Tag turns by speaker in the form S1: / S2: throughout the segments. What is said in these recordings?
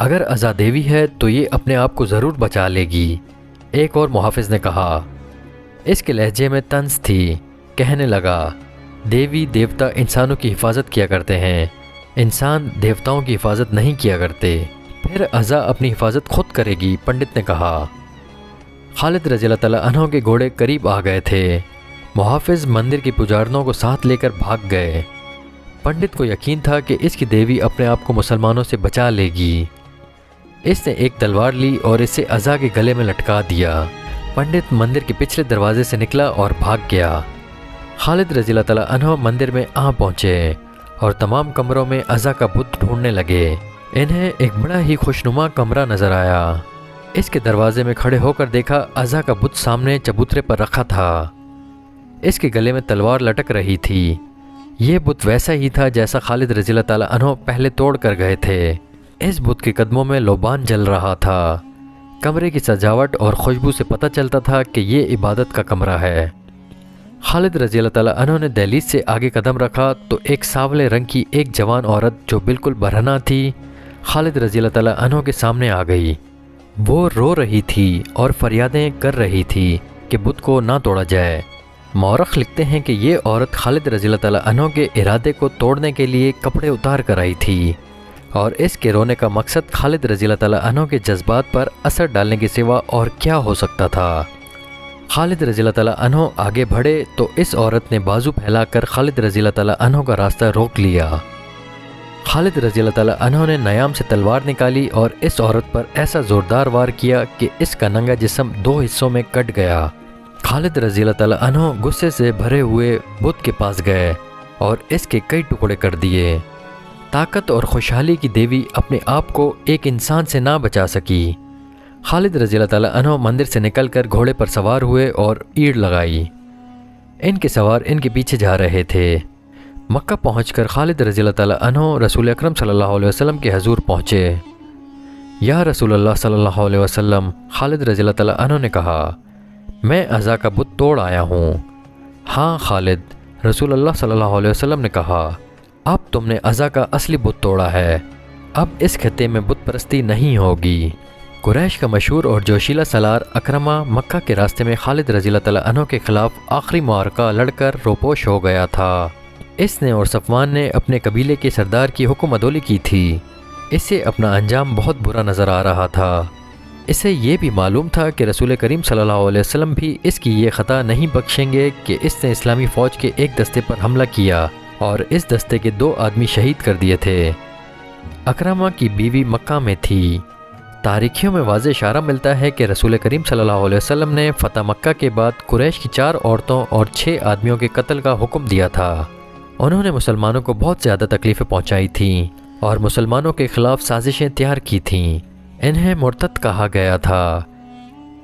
S1: اگر ازا دیوی ہے تو یہ اپنے آپ کو ضرور بچا لے گی۔ ایک اور محافظ نے کہا۔ اس کے لہجے میں طنز تھی۔ کہنے لگا، دیوی دیوتا انسانوں کی حفاظت کیا کرتے ہیں، انسان دیوتاؤں کی حفاظت نہیں کیا کرتے۔ پھر ازا اپنی حفاظت خود کرے گی، پنڈت نے کہا۔ خالد رضی اللہ تعالیٰ عنہ کے گھوڑے قریب آ گئے تھے۔ محافظ مندر کی پجارنوں کو ساتھ لے کر بھاگ گئے۔ پنڈت کو یقین تھا کہ اس کی دیوی اپنے آپ کو مسلمانوں سے بچا لے گی۔ اس نے ایک تلوار لی اور اسے ازا کے گلے میں لٹکا دیا۔ پنڈت مندر کے پچھلے دروازے سے نکلا اور بھاگ گیا۔ خالد رضی اللہ تعالیٰ عنہ مندر میں آ پہنچے اور تمام کمروں میں ازا کا بت ڈھونڈنے لگے۔ انہیں ایک بڑا ہی خوشنما کمرہ نظر آیا۔ اس کے دروازے میں کھڑے ہو کر دیکھا ازا کا بت سامنے چبوترے پر رکھا تھا۔ اس کے گلے میں تلوار لٹک رہی تھی۔ یہ بت ویسا ہی تھا جیسا خالد رضی اللہ تعالیٰ عنہ پہلے توڑ کر گئے تھے۔ اس بت کے قدموں میں لوبان جل رہا تھا۔ کمرے کی سجاوٹ اور خوشبو سے پتہ چلتا تھا کہ یہ عبادت کا کمرہ ہے۔ خالد رضی اللہ تعالیٰ عنہ نے دہلیز سے آگے قدم رکھا تو ایک سانولے رنگ کی ایک جوان عورت جو بالکل برہنہ تھی خالد رضی اللہ تعالیٰ عنہ کے سامنے آ گئی۔ وہ رو رہی تھی اور فریادیں کر رہی تھی کہ بت کو نہ توڑا جائے۔ مورخ لکھتے ہیں کہ یہ عورت خالد رضی اللہ تعالیٰ عنہ کے ارادے کو توڑنے کے لیے کپڑے اتار کر آئی تھی، اور اس کے رونے کا مقصد خالد رضی اللہ تعالیٰ عنہ کے جذبات پر اثر ڈالنے کے سوا اور کیا ہو سکتا تھا۔ خالد رضی اللہ تعالیٰ عنہ آگے بڑھے تو اس عورت نے بازو پھیلا کر خالد رضی اللہ تعالیٰ عنہ کا راستہ روک لیا۔ خالد رضی اللہ تعالیٰ عنہ نے نیام سے تلوار نکالی اور اس عورت پر ایسا زوردار وار کیا کہ اس کا ننگا جسم 2 حصوں میں کٹ گیا۔ خالد رضی اللہ تعالیٰ عنہ غصے سے بھرے ہوئے بت کے پاس گئے اور اس کے کئی ٹکڑے کر دیے۔ طاقت اور خوشحالی کی دیوی اپنے آپ کو ایک انسان سے نہ بچا سکی۔ خالد رضی اللہ تعالیٰ عنہ مندر سے نکل کر گھوڑے پر سوار ہوئے اور ایڑ لگائی۔ ان کے سوار ان کے پیچھے جا رہے تھے۔ مکہ پہنچ کر خالد رضی اللہ تعالیٰ عنہ رسول اکرم صلی اللہ علیہ وسلم کے حضور پہنچے۔ یا رسول اللہ صلی اللہ علیہ وسلم، خالد رضی اللہ تعالیٰ عنہ نے کہا، میں ازا کا بت توڑ آیا ہوں۔ ہاں خالد، رسول اللہ صلی اللہ علیہ وسلم نے کہا، اب تم نے ازا کا اصلی بت توڑا ہے، اب اس خطے میں بت پرستی نہیں ہوگی۔ قریش کا مشہور اور جوشیلا سالار اکرمہ مکہ کے راستے میں خالد رضی اللہ تعالیٰ عنہ کے خلاف آخری معرکہ لڑ کر روپوش ہو گیا تھا۔ اس نے اور صفوان نے اپنے قبیلے کے سردار کی حکم عدولی کی تھی۔ اسے اپنا انجام بہت برا نظر آ رہا تھا۔ اسے یہ بھی معلوم تھا کہ رسول کریم صلی اللہ علیہ وسلم بھی اس کی یہ خطا نہیں بخشیں گے کہ اس نے اسلامی فوج کے ایک دستے پر حملہ کیا اور اس دستے کے 2 آدمی شہید کر دیے تھے۔ اکرمہ کی بیوی مکہ میں تھی۔ تاریخیوں میں واضح اشارہ ملتا ہے کہ رسول کریم صلی اللہ علیہ وسلم نے فتح مکہ کے بعد قریش کی 4 عورتوں اور 6 آدمیوں کے قتل کا حکم دیا تھا۔ انہوں نے مسلمانوں کو بہت زیادہ تکلیفیں پہنچائی تھیں اور مسلمانوں کے خلاف سازشیں تیار کی تھیں۔ انہیں مرتد کہا گیا تھا۔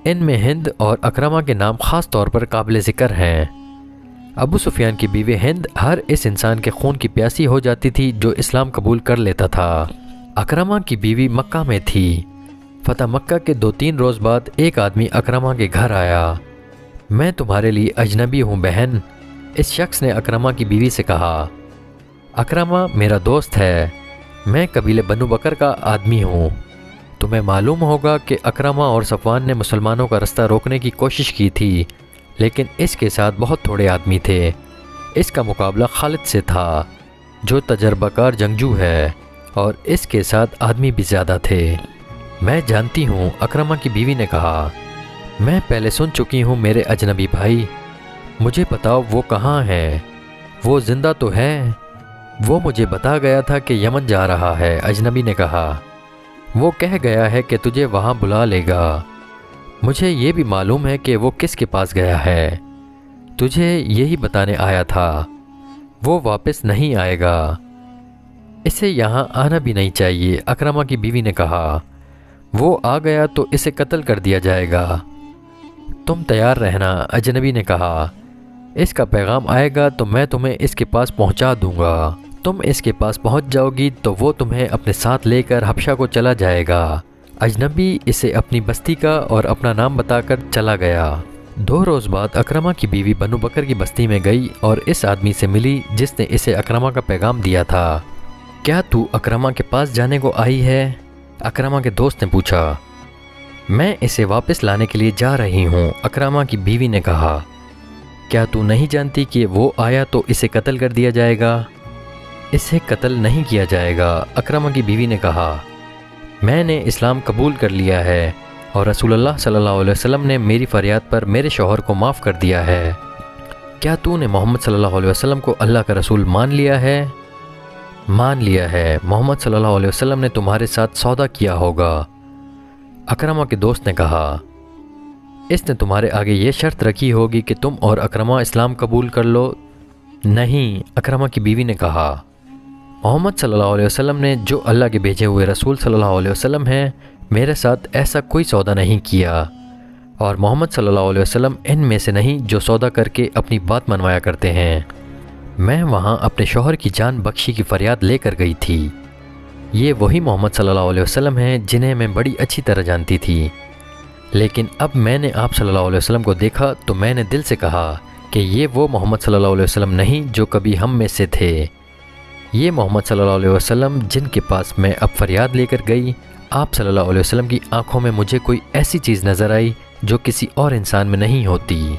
S1: ان میں ہند اور اکرمہ کے نام خاص طور پر قابل ذکر ہیں۔ ابو سفیان کی بیوی ہند ہر اس انسان کے خون کی پیاسی ہو جاتی تھی جو اسلام قبول کر لیتا تھا۔ اکرمہ کی بیوی مکہ میں تھی۔ فتح مکہ کے 2-3 روز بعد ایک آدمی اکرمہ کے گھر آیا۔ میں تمہارے لیے اجنبی ہوں بہن، اس شخص نے اکرمہ کی بیوی سے کہا۔ اکرمہ میرا دوست ہے، میں قبیلے بنو بکر کا آدمی ہوں۔ تمہیں معلوم ہوگا کہ اکرمہ اور صفوان نے مسلمانوں کا رستہ روکنے کی کوشش کی تھی، لیکن اس کے ساتھ بہت تھوڑے آدمی تھے۔ اس کا مقابلہ خالد سے تھا جو تجربہ کار جنگجو ہے، اور اس کے ساتھ آدمی بھی زیادہ تھے۔ میں جانتی ہوں، اکرمہ کی بیوی نے کہا، میں پہلے سن چکی ہوں میرے اجنبی بھائی، مجھے بتاؤ وہ کہاں ہے؟ وہ زندہ تو ہے؟ وہ مجھے بتا گیا تھا کہ یمن جا رہا ہے، اجنبی نے کہا۔ وہ کہہ گیا ہے کہ تجھے وہاں بلا لے گا۔ مجھے یہ بھی معلوم ہے کہ وہ کس کے پاس گیا ہے، تجھے یہی بتانے آیا تھا۔ وہ واپس نہیں آئے گا، اسے یہاں آنا بھی نہیں چاہیے، اکرمہ کی بیوی نے کہا۔ وہ آ گیا تو اسے قتل کر دیا جائے گا، تم تیار رہنا، اجنبی نے کہا۔ اس کا پیغام آئے گا تو میں تمہیں اس کے پاس پہنچا دوں گا۔ تم اس کے پاس پہنچ جاؤ گی تو وہ تمہیں اپنے ساتھ لے کر حبشہ کو چلا جائے گا۔ اجنبی اسے اپنی بستی کا اور اپنا نام بتا کر چلا گیا۔ 2 روز بعد اکرمہ کی بیوی بنو بکر کی بستی میں گئی اور اس آدمی سے ملی جس نے اسے اکرمہ کا پیغام دیا تھا۔ کیا تو اکرمہ کے پاس جانے کو آئی ہے؟ اکرمہ کے دوست نے پوچھا۔ میں اسے واپس لانے کے لیے جا رہی ہوں، اکرمہ کی بیوی نے کہا۔ کیا تو نہیں جانتی کہ وہ آیا تو اسے قتل کر دیا جائے گا؟ اسے قتل نہیں کیا جائے گا، اکرمہ کی بیوی نے کہا۔ میں نے اسلام قبول کر لیا ہے اور رسول اللہ صلی اللہ علیہ وسلم نے میری فریاد پر میرے شوہر کو معاف کر دیا ہے۔ کیا تو نے محمد صلی اللہ علیہ وسلم کو اللہ کا رسول مان لیا ہے؟ مان لیا ہے، محمد صلی اللہ علیہ وسلم نے تمہارے ساتھ سودا کیا ہوگا، اکرمہ کے دوست نے کہا۔ اس نے تمہارے آگے یہ شرط رکھی ہوگی کہ تم اور اکرمہ اسلام قبول کر لو؟ نہیں، اکرمہ کی بیوی نے کہا۔ محمد صلی اللہ علیہ وسلم نے جو اللہ کے بھیجے ہوئے رسول صلی اللہ علیہ وسلم ہیں میرے ساتھ ایسا کوئی سودا نہیں کیا، اور محمد صلی اللہ علیہ وسلم ان میں سے نہیں جو سودا کر کے اپنی بات منوایا کرتے ہیں۔ میں وہاں اپنے شوہر کی جان بخشی کی فریاد لے کر گئی تھی۔ یہ وہی محمد صلی اللہ علیہ وسلم ہیں جنہیں میں بڑی اچھی طرح جانتی تھی، لیکن اب میں نے آپ صلی اللہ علیہ وسلم کو دیکھا تو میں نے دل سے کہا کہ یہ وہ محمد صلی اللہ علیہ وسلم نہیں جو کبھی ہم میں سے تھے۔ یہ محمد صلی اللہ علیہ وسلم جن کے پاس میں اب فریاد لے کر گئی، آپ صلی اللہ علیہ وسلم کی آنکھوں میں مجھے کوئی ایسی چیز نظر آئی جو کسی اور انسان میں نہیں ہوتی۔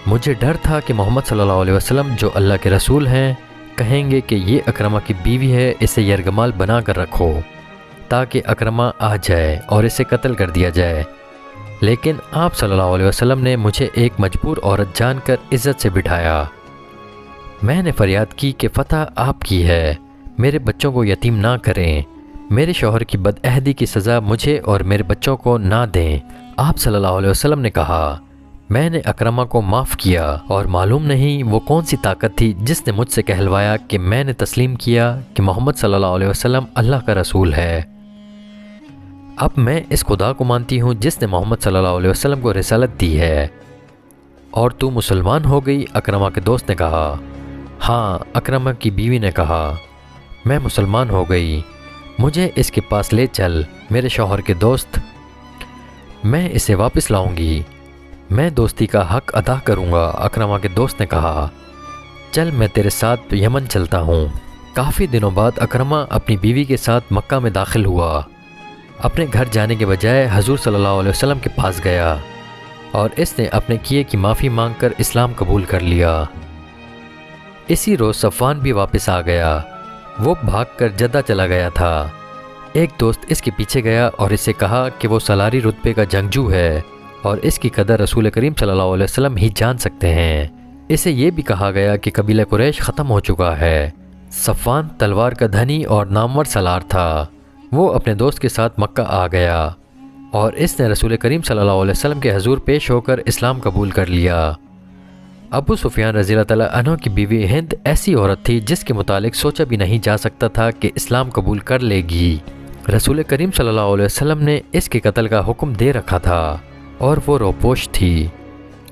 S1: مجھے ڈر تھا کہ محمد صلی اللہ علیہ وسلم جو اللہ کے رسول ہیں کہیں گے کہ یہ اکرمہ کی بیوی ہے، اسے یرغمال بنا کر رکھو تاکہ اکرمہ آ جائے اور اسے قتل کر دیا جائے، لیکن آپ صلی اللہ علیہ وسلم نے مجھے ایک مجبور عورت جان کر عزت سے بٹھایا۔ میں نے فریاد کی کہ فتح آپ کی ہے، میرے بچوں کو یتیم نہ کریں، میرے شوہر کی بدعہدی کی سزا مجھے اور میرے بچوں کو نہ دیں۔ آپ صلی اللہ علیہ وسلم نے کہا، میں نے اکرمہ کو معاف کیا، اور معلوم نہیں وہ کون سی طاقت تھی جس نے مجھ سے کہلوایا کہ میں نے تسلیم کیا کہ محمد صلی اللہ علیہ وسلم اللہ کا رسول ہے۔ اب میں اس خدا کو مانتی ہوں جس نے محمد صلی اللہ علیہ وسلم کو رسالت دی ہے۔ اور تو مسلمان ہو گئی؟ اکرمہ کے دوست نے کہا۔ ہاں، اکرمہ کی بیوی نے کہا، میں مسلمان ہو گئی، مجھے اس کے پاس لے چل میرے شوہر کے دوست، میں اسے واپس لاؤں گی، میں دوستی کا حق ادا کروں گا۔ اکرمہ کے دوست نے کہا، چل میں تیرے ساتھ یمن چلتا ہوں۔ کافی دنوں بعد اکرمہ اپنی بیوی کے ساتھ مکہ میں داخل ہوا۔ اپنے گھر جانے کے بجائے حضور صلی اللہ علیہ وسلم کے پاس گیا اور اس نے اپنے کیے کی معافی مانگ کر اسلام قبول کر لیا۔ اسی روز صفوان بھی واپس آ گیا، وہ بھاگ کر جدہ چلا گیا تھا۔ ایک دوست اس کے پیچھے گیا اور اسے کہا کہ وہ سالاری رتبے کا جنگجو ہے اور اس کی قدر رسول کریم صلی اللہ علیہ وسلم ہی جان سکتے ہیں۔ اسے یہ بھی کہا گیا کہ قبیلہ قریش ختم ہو چکا ہے۔ صفوان تلوار کا دھنی اور نامور سالار تھا، وہ اپنے دوست کے ساتھ مکہ آ گیا اور اس نے رسول کریم صلی اللہ علیہ وسلم کے حضور پیش ہو کر اسلام قبول کر لیا۔ ابو سفیان رضی اللہ تعالیٰ عنہ کی بیوی ہند ایسی عورت تھی جس کے متعلق سوچا بھی نہیں جا سکتا تھا کہ اسلام قبول کر لے گی۔ رسول کریم صلی اللہ علیہ وسلم نے اس کے قتل کا حکم دے رکھا تھا اور وہ روپوش تھی۔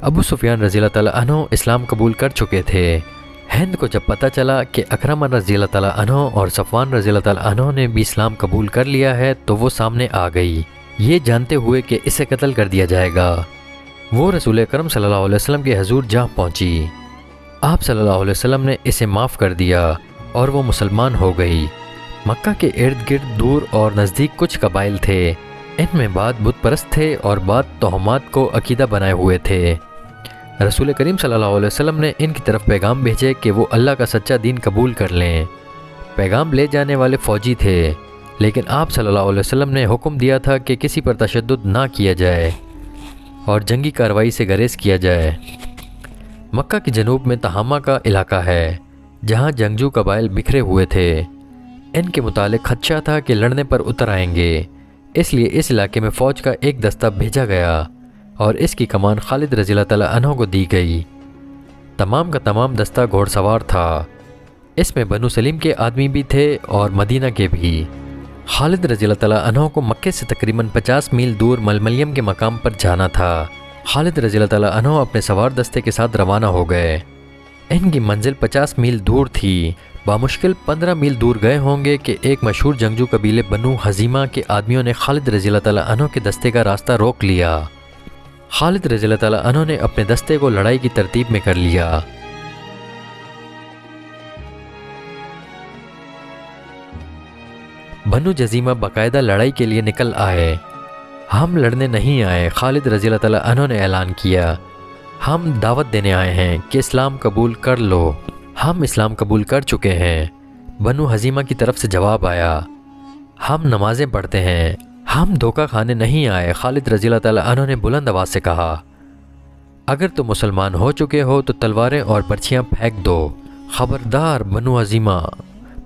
S1: ابو سفیان رضی اللہ تعالیٰ عنہ اسلام قبول کر چکے تھے۔ ہند کو جب پتہ چلا کہ اکرمہ رضی اللہ تعالیٰ عنہ اور صفوان رضی اللہ تعالیٰ عنہ نے بھی اسلام قبول کر لیا ہے تو وہ سامنے آ گئی، یہ جانتے ہوئے کہ اسے قتل کر دیا جائے گا۔ وہ رسول اکرم صلی اللہ علیہ وسلم کے حضور جا پہنچی، آپ صلی اللہ علیہ وسلم نے اسے معاف کر دیا اور وہ مسلمان ہو گئی۔ مکہ کے ارد گرد دور اور نزدیک کچھ قبائل تھے، ان میں بعض بت پرست تھے اور بعض توہمات کو عقیدہ بنائے ہوئے تھے۔ رسول کریم صلی اللہ علیہ وسلم نے ان کی طرف پیغام بھیجے کہ وہ اللہ کا سچا دین قبول کر لیں۔ پیغام لے جانے والے فوجی تھے، لیکن آپ صلی اللہ علیہ وسلم نے حکم دیا تھا کہ کسی پر تشدد نہ کیا جائے اور جنگی کارروائی سے گریز کیا جائے۔ مکہ کے جنوب میں تہامہ کا علاقہ ہے جہاں جنگجو قبائل بکھرے ہوئے تھے، ان کے متعلق خدشہ تھا کہ لڑنے پر اتر آئیں گے، اس لیے اس علاقے میں فوج کا ایک دستہ بھیجا گیا اور اس کی کمان خالد رضی اللہ تعالیٰ عنہ کو دی گئی۔ تمام کا تمام دستہ گھوڑ سوار تھا، اس میں بنو سلیم کے آدمی بھی تھے اور مدینہ کے بھی۔ خالد رضی اللہ تعالیٰ عنہ کو مکے سے تقریباً 50 میل دور ململیم کے مقام پر جانا تھا۔ خالد رضی اللہ تعالیٰ عنہ اپنے سوار دستے کے ساتھ روانہ ہو گئے۔ ان کی منزل 50 میل دور تھی، بامشکل 15 میل دور گئے ہوں گے کہ ایک مشہور جنگجو قبیلے بنو حزیمہ کے آدمیوں نے خالد رضی اللہ تعالیٰ عنہ کے دستے کا راستہ روک لیا۔ خالد رضی اللہ تعالیٰ عنہ نے اپنے دستے کو لڑائی کی ترتیب میں کر لیا۔ بنو جزیمہ باقاعدہ لڑائی کے لیے نکل آئے۔ ہم لڑنے نہیں آئے، خالد رضی اللہ تعالیٰ عنہ نے اعلان کیا، ہم دعوت دینے آئے ہیں کہ اسلام قبول کر لو، ہم اسلام قبول کر چکے ہیں۔ بنو حزیمہ کی طرف سے جواب آیا، ہم نمازیں پڑھتے ہیں، ہم دھوکہ کھانے نہیں آئے۔ خالد رضی اللہ تعالیٰ عنہ نے بلند آواز سے کہا، اگر تم مسلمان ہو چکے ہو تو تلواریں اور برچھیاں پھینک دو۔ خبردار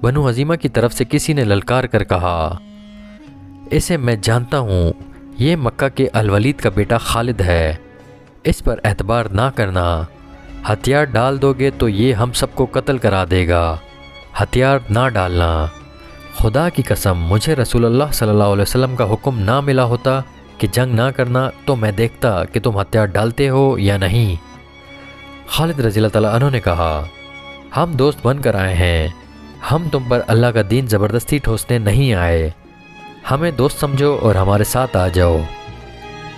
S1: بنو حزیمہ کی طرف سے کسی نے للکار کر کہا، اسے میں جانتا ہوں، یہ مکہ کے الولید کا بیٹا خالد ہے، اس پر اعتبار نہ کرنا، ہتھیار ڈال دو گے تو یہ ہم سب کو قتل کرا دے گا، ہتھیار نہ ڈالنا۔ خدا کی قسم مجھے رسول اللہ صلی اللہ علیہ وسلم کا حکم نہ ملا ہوتا کہ جنگ نہ کرنا تو میں دیکھتا کہ تم ہتھیار ڈالتے ہو یا نہیں۔ خالد رضی اللہ تعالیٰ عنہ نے کہا، ہم دوست بن کر آئے ہیں، ہم تم پر اللہ کا دین زبردستی ٹھوسنے نہیں آئے، ہمیں دوست سمجھو اور ہمارے ساتھ آ جاؤ۔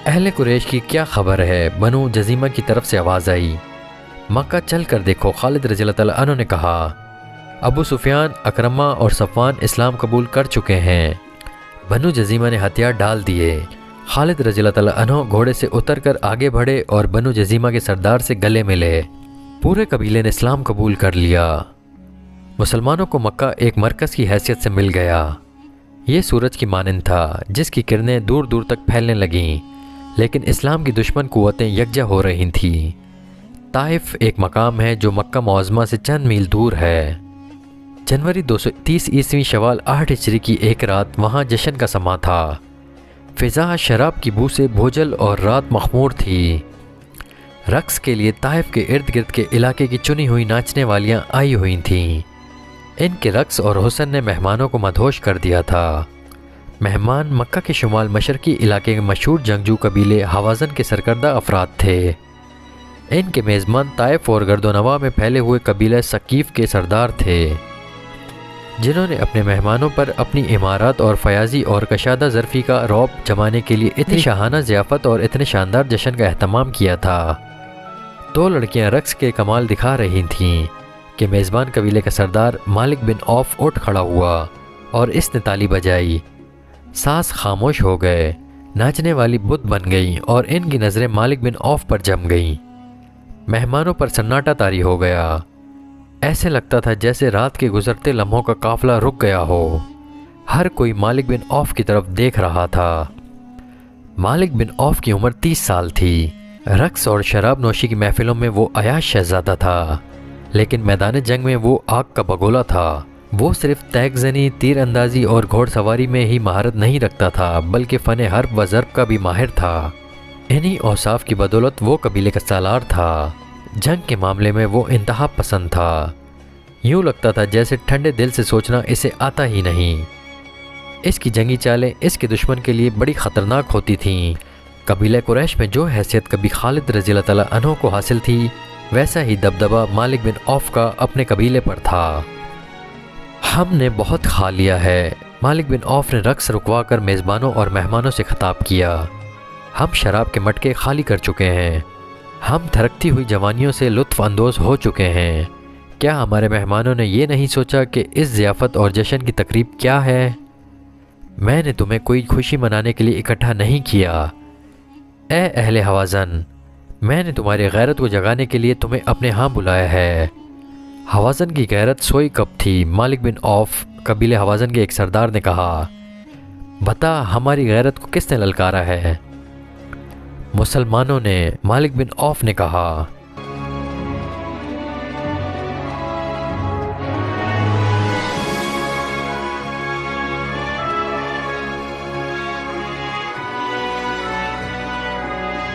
S1: اہل قریش کی کیا خبر ہے؟ بنو جزیمہ کی طرف سے آواز آئی۔ مکہ چل کر دیکھو، خالد رضی اللہ تعالیٰ عنہ نے کہا، ابو سفیان، اکرمہ اور صفوان اسلام قبول کر چکے ہیں۔ بنو جزیمہ نے ہتھیار ڈال دیے۔ خالد رضی اللہ تعالیٰ عنہ گھوڑے سے اتر کر آگے بڑھے اور بنو جزیمہ کے سردار سے گلے ملے۔ پورے قبیلے نے اسلام قبول کر لیا۔ مسلمانوں کو مکہ ایک مرکز کی حیثیت سے مل گیا۔ یہ سورج کی مانند تھا جس کی کرنیں دور دور تک پھیلنے لگیں، لیکن اسلام کی دشمن قوتیں یکجا ہو رہی تھیں۔ طائف ایک مقام ہے جو مکہ معظمہ سے چند میل دور ہے۔ جنوری 230 عیسوی شوال 8 ہجری کی ایک رات وہاں جشن کا سما تھا۔ فضا شراب کی بو سے بھوجل اور رات مخمور تھی۔ رقص کے لیے طائف کے ارد گرد کے علاقے کی چنی ہوئی ناچنے والیاں آئی ہوئی تھیں۔ ان کے رقص اور حسن نے مہمانوں کو مدہوش کر دیا تھا۔ مہمان مکہ کے شمال مشرقی علاقے کے مشہور جنگجو قبیلے حوازن کے سرکردہ افراد تھے۔ ان کے میزبان طائف اور گرد و نواح میں پھیلے ہوئے قبیلہ ثقیف کے سردار تھے، جنہوں نے اپنے مہمانوں پر اپنی عمارات اور فیاضی اور کشادہ ظرفی کا رعب جمانے کے لیے اتنی شاہانہ ضیافت اور اتنے شاندار جشن کا اہتمام کیا تھا۔ دو لڑکیاں رقص کے کمال دکھا رہی تھیں کہ میزبان قبیلے کا سردار مالک بن عوف اٹھ کھڑا ہوا اور اس نے تالی بجائی۔ ساز خاموش ہو گئے، ناچنے والی بت بن گئیں اور ان کی نظریں مالک بن عوف پر جم گئیں۔ مہمانوں پر سناٹا طاری ہو گیا، ایسے لگتا تھا جیسے رات کے گزرتے لمحوں کا قافلہ رک گیا ہو۔ ہر کوئی مالک بن عوف کی طرف دیکھ رہا تھا۔ مالک بن عوف کی عمر 30 سال تھی۔ رقص اور شراب نوشی کی محفلوں میں وہ عیاش شہزادہ تھا، لیکن میدان جنگ میں وہ آگ کا بگولا تھا۔ وہ صرف تیگ زنی، تیر اندازی اور گھوڑ سواری میں ہی مہارت نہیں رکھتا تھا بلکہ فن حرب و ضرب کا بھی ماہر تھا۔ انہی اوصاف کی بدولت وہ قبیلے کا سالار تھا۔ جنگ کے معاملے میں وہ انتہا پسند تھا، یوں لگتا تھا جیسے ٹھنڈے دل سے سوچنا اسے آتا ہی نہیں۔ اس کی جنگی چالیں اس کے دشمن کے لیے بڑی خطرناک ہوتی تھیں۔ قبیلہ قریش میں جو حیثیت کبھی خالد رضی اللہ تعالیٰ عنہ کو حاصل تھی، ویسا ہی دبدبہ مالک بن عوف کا اپنے قبیلے پر تھا۔ ہم نے بہت کھا لیا ہے، مالک بن عوف نے رقص رکوا کر میزبانوں اور مہمانوں سے خطاب کیا۔ ہم شراب کے مٹکے خالی کر چکے ہیں، ہم تھرکتی ہوئی جوانیوں سے لطف اندوز ہو چکے ہیں۔ کیا ہمارے مہمانوں نے یہ نہیں سوچا کہ اس ضیافت اور جشن کی تقریب کیا ہے؟ میں نے تمہیں کوئی خوشی منانے کے لیے اکٹھا نہیں کیا۔ اے اہل حوازن، میں نے تمہاری غیرت کو جگانے کے لیے تمہیں اپنے ہاں بلایا ہے۔ حوازن کی غیرت سوئی کب تھی؟ مالک بن عوف قبیلہ حوازن کے ایک سردار نے کہا، بتا ہماری غیرت کو کس نے للکارا ہے؟ مسلمانوں نے، مالک بن عوف نے کہا۔